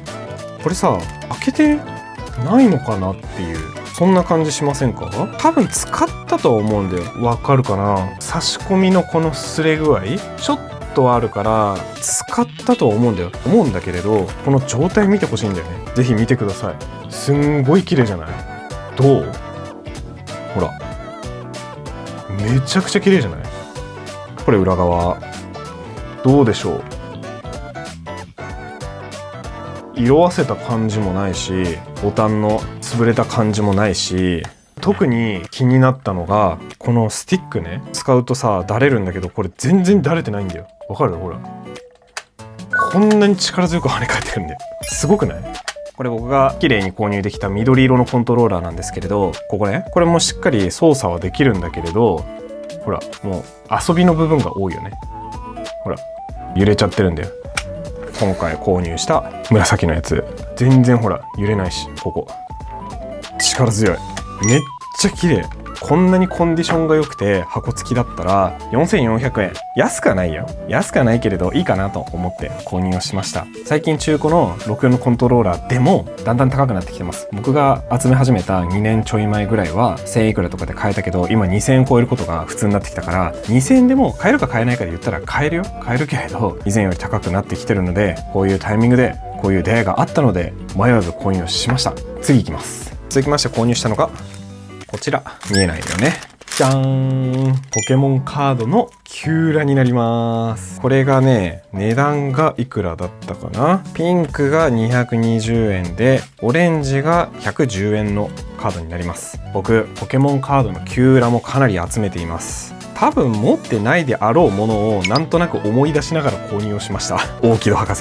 これさ開けてないのかなっていう、そんな感じしませんか？多分使ったと思うんだよ。わかるかな？差し込みのこの擦れ具合ちょっとあるから使ったと思うんだけれど、この状態見てほしいんだよね。ぜひ見てください。すんごい綺麗じゃない？どう？ほらめちゃくちゃ綺麗じゃない？これ裏側どうでしょう？色あせた感じもないし、ボタンの潰れた感じもないし、特に気になったのがこのスティックね。使うとさだれるんだけど、これ全然だれてないんだよ。わかる？ほらこんなに力強く跳ね返ってくるんだよ。すごくない？これ僕が綺麗に購入できた緑色のコントローラーなんですけれど、ここね、これもしっかり操作はできるんだけれど、ほらもう遊びの部分が多いよね。ほら揺れちゃってるんだよ。今回購入した紫のやつ全然ほら揺れないし、ここ力強い、めっちゃ綺麗。こんなにコンディションが良くて箱付きだったら4400円、安くはないよ。安くはないけれどいいかなと思って購入をしました。最近中古の64のコントローラーでもだんだん高くなってきてます。僕が集め始めた2年ちょい前ぐらいは1000円いくらとかで買えたけど、今2000円超えることが普通になってきたから、2000円でも買えるか買えないかで言ったら買えるよ。買えるけれど以前より高くなってきてるので、こういうタイミングでこういう出会いがあったので迷わず購入しました。次いきます。続きまして購入したのがこちら、見えないよね。じゃーん、ポケモンカードのキューラになります。これがね、値段がいくらだったかな。ピンクが220円でオレンジが110円のカードになります。僕ポケモンカードのキューラもかなり集めています。多分持ってないであろうものをなんとなく思い出しながら購入をしました。大木戸博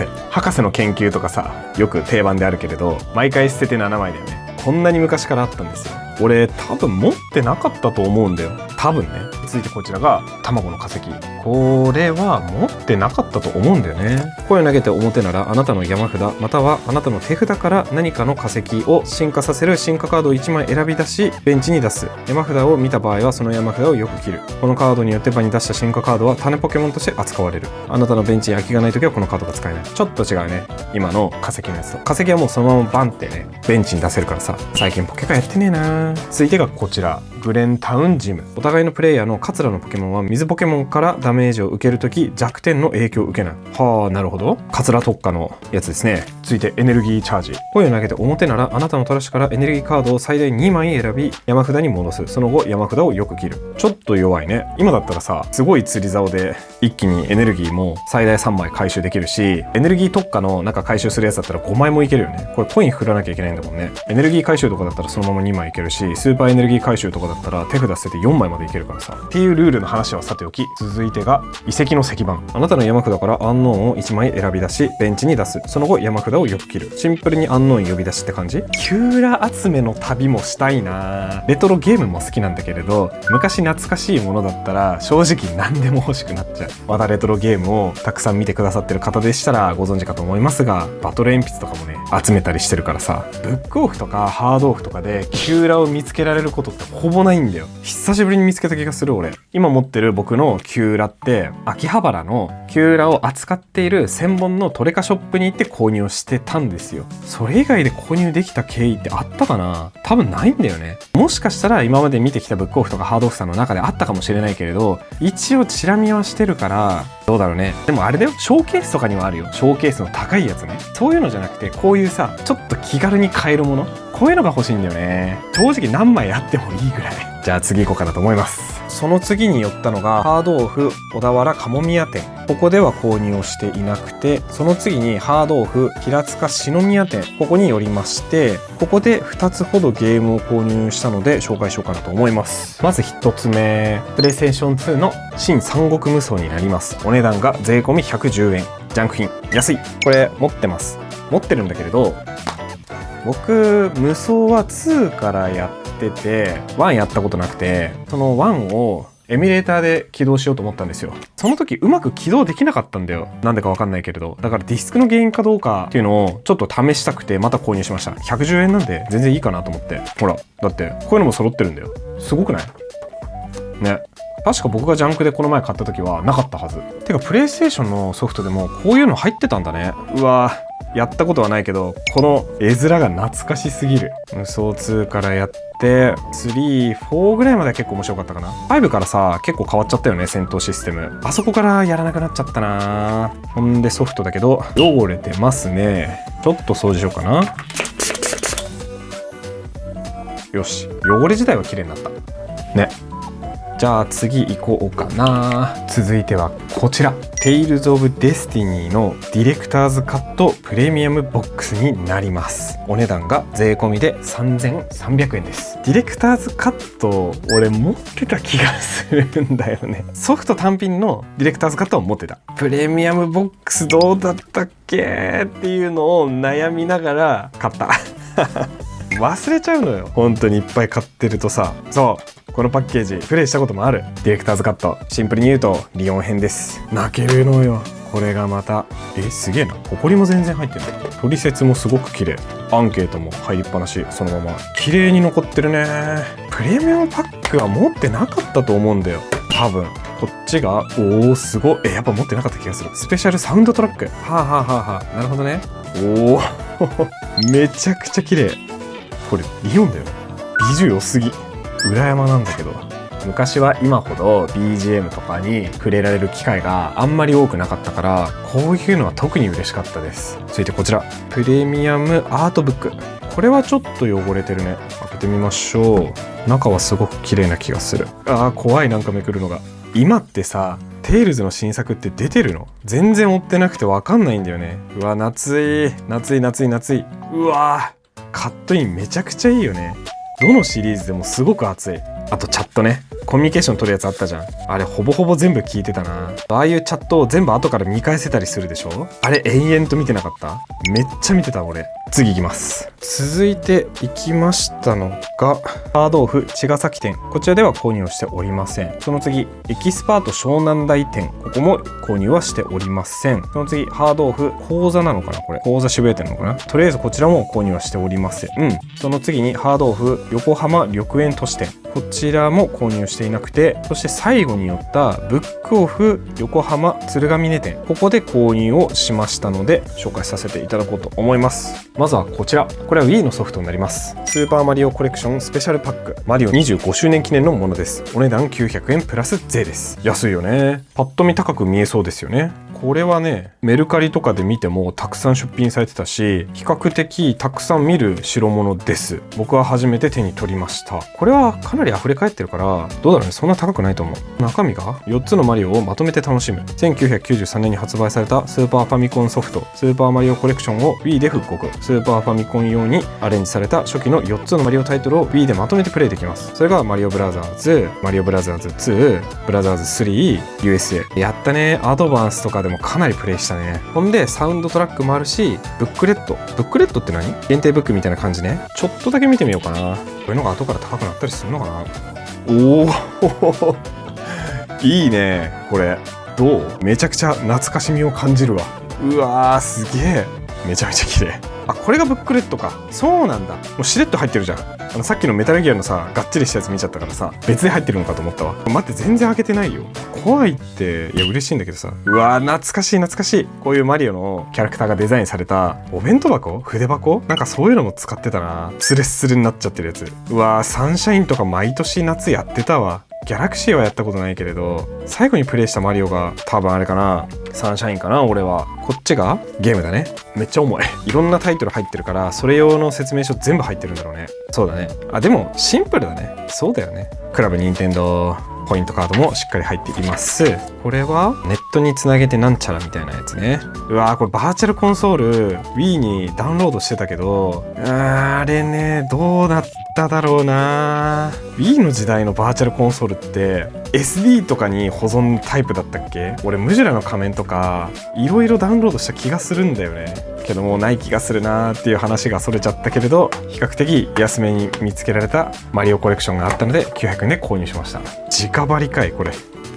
士の研究とかさ、よく定番であるけれど毎回捨てて7枚だよね。こんなに昔からあったんですよ。俺多分持ってなかったと思うんだよ。多分ね。続いてこちらが卵の化石。これは持ってなかったと思うんだよね。声を投げて表ならあなたの山札またはあなたの手札から何かの化石を進化させる進化カードを1枚選び出しベンチに出す。山札を見た場合はその山札をよく切る。このカードによって場に出した進化カードは種ポケモンとして扱われる。あなたのベンチに空きがないときはこのカードが使えない。ちょっと違うね、今の化石のやつと。化石はもうそのままバンってねベンチに出せるからさ。最近ポケカやってねえな。続いてがこちら、グレンタウンジム。お互いのプレイヤーのカツラのポケモンは水ポケモンからダメージを受けるとき弱点の影響を受けない。はあ、なるほど。カツラ特化のやつですね。続いてエネルギーチャージ。声を投げて表ならあなたのトラッシュからエネルギーカードを最大2枚選び山札に戻す。その後山札をよく切る。ちょっと弱いね。今だったらさ、すごい釣り竿で一気にエネルギーも最大3枚回収できるし、エネルギー特化のなんか回収するやつだったら5枚もいけるよね。これコイン振らなきゃいけないんだもんね。エネルギー回収とかだったらそのまま2枚いけるし、スーパーエネルギー回収とかだったら手札捨てて4枚までいけるからさ。っていうルールの話はさておき、続いてが遺跡の石板。あなたの山札からアンノーンを1枚選び出しベンチに出す。その後山札札をよく切る。シンプルにアンノーン呼び出しって感じ。キューラ集めの旅もしたいな。レトロゲームも好きなんだけれど、昔懐かしいものだったら正直何でも欲しくなっちゃう。まだレトロゲームをたくさん見てくださってる方でしたらご存知かと思いますが、バトル鉛筆とかもね集めたりしてるからさ、ブックオフとかハードオフとかでキューラを見つけられることってほぼないんだよ。久しぶりに見つけた気がする。俺今持ってる僕のキューラって秋葉原のキューラを扱っている専門のトレカショップに行って購入をしてたんですよ。それ以外で購入できた経緯ってあったかな。多分ないんだよね。もしかしたら今まで見てきたブックオフとかハードオフさんの中であったかもしれないけれど、一応チラ見はしてるからどうだろうね。でもあれだよ、ショーケースとかにはあるよ。ショーケースの高いやつね。そういうのじゃなくて、こういうさちょっと気軽に買えるもの、こういうのが欲しいんだよね。正直何枚あってもいいぐらい。じゃあ次行こうかなと思います。その次に寄ったのがハードオフ小田原鴨宮店。ここでは購入をしていなくて、その次にハードオフ平塚篠宮店、ここに寄りまして、ここで2つほどゲームを購入したので紹介しようかなと思います。まず1つ目、プレイステーション2の新三国無双になります。お値段が税込み110円。ジャンク品安い。これ持ってます。持ってるんだけれど、僕無双は2からやってて1やったことなくて、その1をエミュレーターで起動しようと思ったんですよ。その時うまく起動できなかったんだよ。なんでかわかんないけれど。だからディスクの原因かどうかっていうのをちょっと試したくてまた購入しました。110円なんで全然いいかなと思って。ほらだってこういうのも揃ってるんだよ。すごくないね。確か僕がジャンクでこの前買った時はなかったはず。てかプレイステーションのソフトでもこういうの入ってたんだね。うわやったことはないけど、この絵面が懐かしすぎる。無双2からやって3、4ぐらいまでは結構面白かったかな。5からさ結構変わっちゃったよね、戦闘システム。あそこからやらなくなっちゃったな。ほんでソフトだけど汚れてますね。ちょっと掃除しようかな。よし、汚れ自体は綺麗になったね。じゃあ次行こうかな。続いてはこちら、Tales of Destiny のディレクターズカットプレミアムボックスになります。お値段が税込みで3300円です。ディレクターズカット俺持ってた気がするんだよね。ソフト単品のディレクターズカットは持ってた。プレミアムボックスどうだったっけっていうのを悩みながら買った忘れちゃうのよ、本当にいっぱい買ってるとさ。そうこのパッケージプレイしたこともある。ディレクターズカット、シンプルに言うとリオン編です。泣けるのよこれがまた。すげえな。ホコリも全然入ってない。取説もすごく綺麗。アンケートも入りっぱなし、そのまま綺麗に残ってるね。プレミアムパックは持ってなかったと思うんだよ多分。こっちがおおすごい。やっぱ持ってなかった気がする。スペシャルサウンドトラック。はあはあはあはあ、なるほどね。おおめちゃくちゃ綺麗。これリオンだよ。美女良すぎ。裏山なんだけど、昔は今ほど BGM とかに触れられる機会があんまり多くなかったから、こういうのは特に嬉しかったです。続いてこちら、プレミアムアートブック。これはちょっと汚れてるね。開けてみましょう。中はすごく綺麗な気がする。怖い、なんかめくるのが。今ってさテイルズの新作って出てるの？全然追ってなくてわかんないんだよね。うわ、夏い。うわカットインめちゃくちゃいいよね。どのシリーズでもすごく熱い。あとチャットね、コミュニケーション取るやつあったじゃん。あれほぼほぼ全部聞いてたな。ああいうチャットを全部後から見返せたりするでしょ。あれ延々と見てなかった？めっちゃ見てた俺。次行きます。続いて行きましたのがハードオフ茅ヶ崎店。こちらでは購入をしておりません。その次エキスパート湘南台店。ここも購入はしておりません。その次ハードオフ講座なのかな、これ講座渋谷店なのかな。とりあえずこちらも購入はしておりません。その次にハードオフ横浜緑園都市店。こちらも購入していなくて、そして最後に寄ったブックオフ横浜鶴ヶ峰店。ここで購入をしましたので紹介させていただこうと思います。まずはこちら。これは Wii のソフトになります。スーパーマリオコレクションスペシャルパック。マリオ25周年記念のものです。お値段900円プラス税です。安いよね。パッと見高く見えそうですよね。これはね、メルカリとかで見てもたくさん出品されてたし、比較的たくさん見る代物です。僕は初めて手に取りました。これはかなり溢れ返ってるからどうだろうね、そんな高くないと思う。中身が4つのマリオをまとめて楽しむ。1993年に発売されたスーパーファミコンソフトスーパーマリオコレクションを Wii で復刻。スーパーファミコン用にアレンジされた初期の4つのマリオタイトルを Wii でまとめてプレイできます。それがマリオブラザーズ、マリオブラザーズ2、ブラザーズ3、USA。やったね。アドバンスとかでもかなりプレイしたね。ほんでサウンドトラックもあるし、ブックレットって何？限定ブックみたいな感じね。ちょっとだけ見てみようかな。こういうのが後から高くなったりするのかな。おおいいね。これどう？めちゃくちゃ懐かしみを感じるわ。うわー、すげえ。めちゃめちゃ綺麗。あ、これがブックレットか。そうなんだ。もうしれっと入ってるじゃん。さっきのメタルギアのさ、がっちりしたやつ見ちゃったからさ、別で入ってるのかと思ったわ。待って、全然開けてないよ。怖いって、いや嬉しいんだけどさ。うわー、懐かしい懐かしい。こういうマリオのキャラクターがデザインされたお弁当箱？筆箱？なんかそういうのも使ってたな。スレスレになっちゃってるやつ。うわー、サンシャインとか毎年夏やってたわ。ギャラクシーはやったことないけれど、最後にプレイしたマリオが多分あれかな、サンシャインかな。俺はこっちがゲームだね。めっちゃ重い。いろんなタイトル入ってるから、それ用の説明書全部入ってるんだろうね。そうだね。あ、でもシンプルだね。そうだよね。クラブ任天堂ポイントカードもしっかり入っています。これはネットにつなげてなんちゃらみたいなやつね。うわー、これバーチャルコンソール Wii にダウンロードしてたけど、あれね、どうなっただろうな。 Wii の時代のバーチャルコンソールって SD とかに保存タイプだったっけ？俺ムジュラの仮面とかいろいろダウンロードした気がするんだよね。けどもうない気がするなーっていう話がそれちゃったけれど、比較的安めに見つけられたマリオコレクションがあったので900円で購入しました。直張りかいこれ。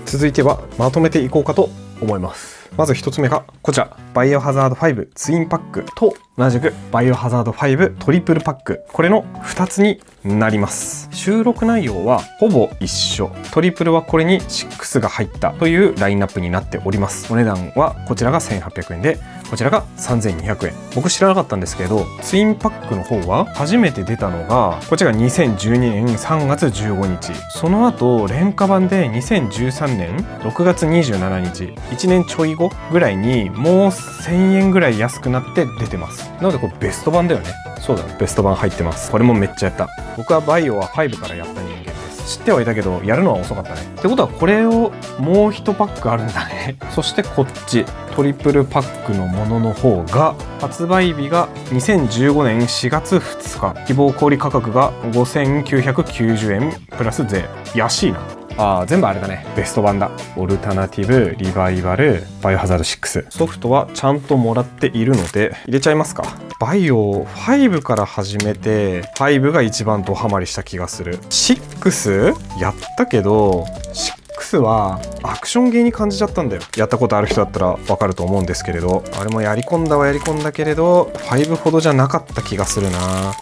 続いてはまとめていこうかと思います。まず1つ目がこちら、バイオハザード5ツインパックと同じくバイオハザード5トリプルパック、これの2つになります。収録内容はほぼ一緒。トリプルはこれに6が入ったというラインナップになっております。お値段はこちらが1800円で、こちらが3200円。僕知らなかったんですけど、ツインパックの方は初めて出たのがこちらが2012年3月15日。その後廉価版で2013年6月27日、1年ちょい後ぐらいにもう1000円ぐらい安くなって出てます。なのでこれベスト版だよね。そうだね、ベスト版入ってます。これもめっちゃやった。僕はバイオは5からやった人間です。知ってはいたけどやるのは遅かったね。ってことはこれをもう1パックあるんだね。そしてこっちトリプルパックのものの方が発売日が2015年4月2日、希望小売価格が5990円プラス税。安いな。全部あれだね、ベスト版だ。オルタナティブ、リバイバル、バイオハザード6。ソフトはちゃんともらっているので入れちゃいますか。バイオ5から始めて5が一番ドハマりした気がする。6やったけど6はアクションゲーに感じちゃったんだよ。やったことある人だったらわかると思うんですけれど、あれもやり込んだはやり込んだけれど5ほどじゃなかった気がするな。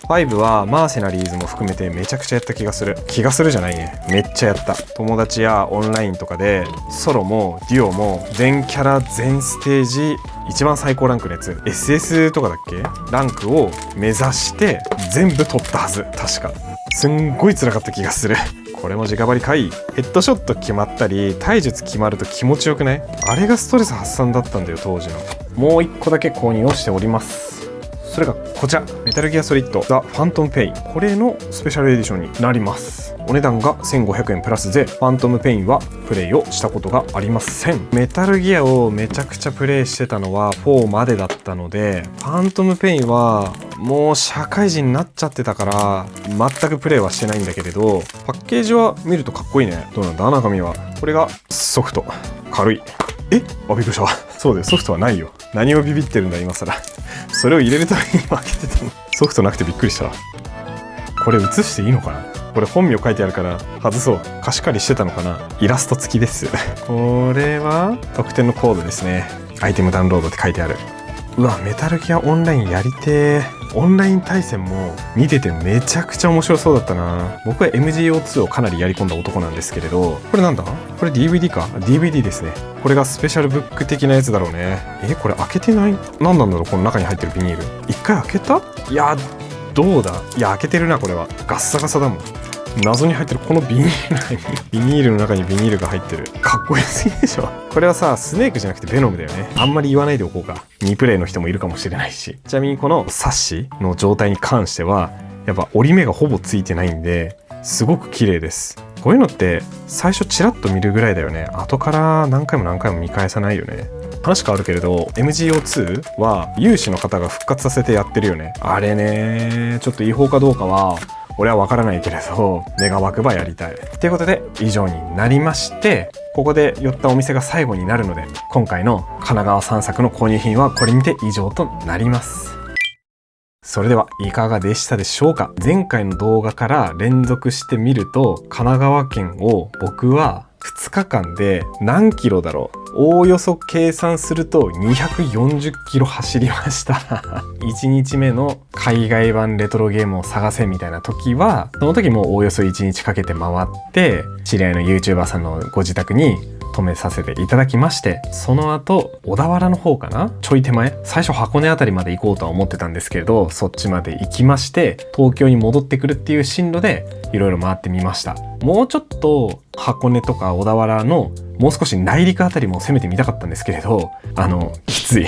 5はマーセナリーズも含めてめちゃくちゃやった気がするじゃないね、めっちゃやった。友達やオンラインとかでソロもデュオも全キャラ全ステージ一番最高ランクのやつ SS とかだっけ、ランクを目指して全部取ったはず。確かすんごい辛かった気がする。これも直張りかい。ヘッドショット決まったり体術決まると気持ちよくない？あれがストレス発散だったんだよ当時の。もう1個だけ購入をしております。それがこちら、メタルギアソリッドザ・ファントムペイン。これのスペシャルエディションになります。お値段が1500円プラス税。ファントムペインはプレイをしたことがありません。メタルギアをめちゃくちゃプレイしてたのは4までだったので、ファントムペインはもう社会人になっちゃってたから全くプレイはしてないんだけれど、パッケージは見るとかっこいいね。どうなんだ中身は。これがソフト、軽い。びっくりした。そうだよ、ソフトはないよ。何をビビってるんだ今更。それを入れるために開けてたの。ソフトなくてびっくりした。これ映していいのかな。これ本名書いてあるから外そう。貸し借りしてたのかな。イラスト付きです。これは特典のコードですね。アイテムダウンロードって書いてある。うわ、メタルギアオンラインやりてー。オンライン対戦も見ててめちゃくちゃ面白そうだったな。僕は MGO2 をかなりやり込んだ男なんですけれど、これなんだ？これ DVD か？ DVD ですね。これがスペシャルブック的なやつだろうね。これ開けてない？何なんだろうこの中に入ってるビニール。一回開けた？いや、どうだ？いや、開けてるなこれは。ガッサガサだもん。謎に入ってるこのビニールの中にビニールが入ってる。かっこよすぎでしょ。これはさ、スネークじゃなくてベノムだよね。あんまり言わないでおこうか。2プレイの人もいるかもしれないし。ちなみにこのサッシの状態に関してはやっぱ折り目がほぼついてないんで、すごく綺麗です。こういうのって最初チラッと見るぐらいだよね。後から何回も何回も見返さないよね。話変わるけれど MGO2 は有志の方が復活させてやってるよね。あれね、ちょっと違法かどうかは俺は分からないけれど願わくばやりたいということで以上になりまして、ここで寄ったお店が最後になるので今回の神奈川散策の購入品はこれにて以上となります。それではいかがでしたでしょうか。前回の動画から連続してみると神奈川県を僕は2日間で何キロだろう、おおよそ計算すると240キロ走りました1日目の海外版レトロゲームを探せみたいな時はその時もおおよそ1日かけて回って知り合いの YouTuber さんのご自宅に止めさせていただきまして、その後小田原の方かな、ちょい手前、最初箱根あたりまで行こうとは思ってたんですけれどそっちまで行きまして東京に戻ってくるっていう進路でいろいろ回ってみました。もうちょっと箱根とか小田原のもう少し内陸あたりも攻めてみたかったんですけれどきつい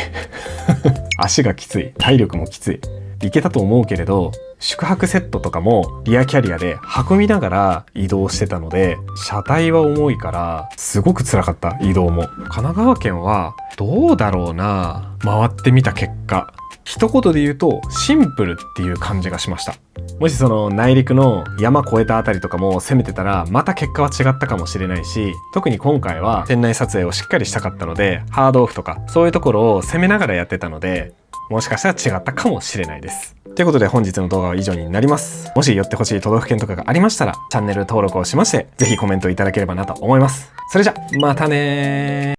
足がきつい、体力もきつい、行けたと思うけれど宿泊セットとかもリアキャリアで運びながら移動してたので車体は重いからすごく辛かった。移動も神奈川県はどうだろうな、回ってみた結果一言で言うとシンプルっていう感じがしました。もしその内陸の山越えたあたりとかも攻めてたらまた結果は違ったかもしれないし、特に今回は店内撮影をしっかりしたかったのでハードオフとかそういうところを攻めながらやってたのでもしかしたら違ったかもしれないです。ということで本日の動画は以上になります。もし寄ってほしい都道府県とかがありましたらチャンネル登録をしましてぜひコメントいただければなと思います。それじゃまたねー。